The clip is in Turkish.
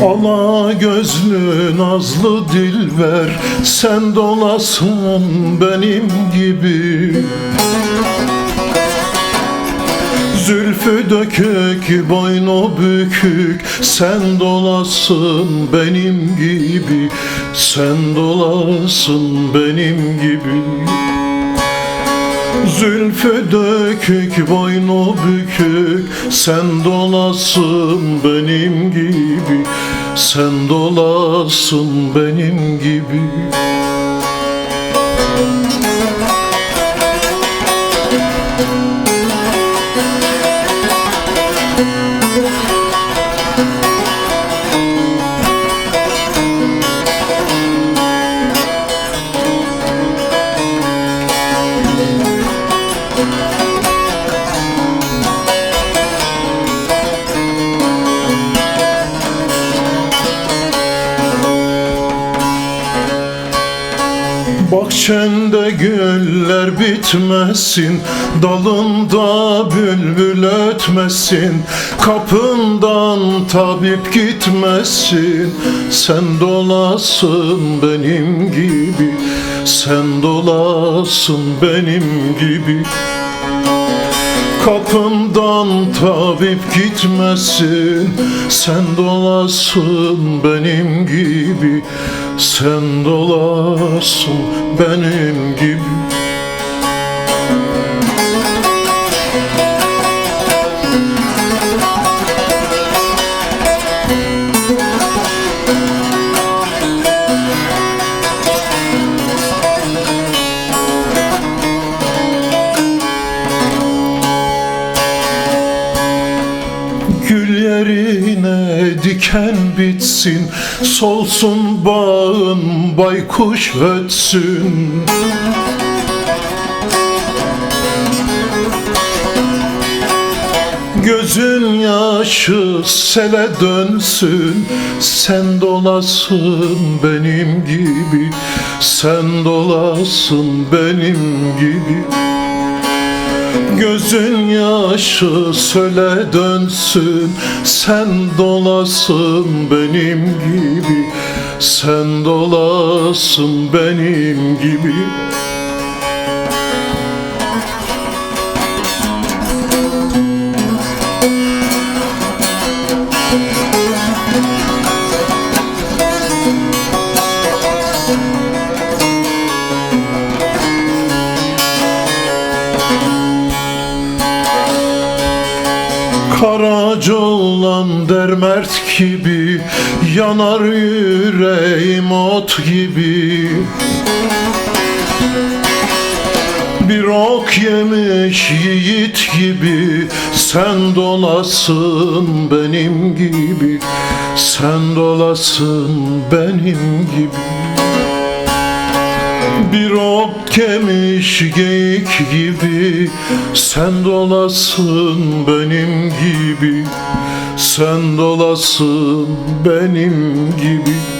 Ala gözlü nazlı dilber, sen dolasın benim gibi. Zülfü dökük, boynu bükük, sen dolasın benim gibi. Sen dolasın benim gibi. Zülfü dökük, boynu bükük, sen dolasın benim gibi. Sen dolasın benim gibi. Bahçende güller bitmesin, dalında bülbül ötmesin, kapından tabip gitmesin. Sen dolasın benim gibi, sen dolasın benim gibi. Kapımdan tabip gitmesin, sen dolasın benim gibi. Sen dolasın benim gibi. Gül yerine diken bitsin, solsun bağın, baykuş ötsün. Gözün yaşı sele dönsün, sen dolasın benim gibi. Sen dolasın benim gibi. Gözün yaşı söyle dönsün, sen dolasın benim gibi. Sen dolasın benim gibi. Karaca olan dermert gibi, yanar yüreğim ot gibi. Bir ok yemiş yiğit gibi, sen dolasın benim gibi. Sen dolasın benim gibi. Bir ok yemiş geyik gibi, sen dolasın benim gibi. Sen dolasın benim gibi.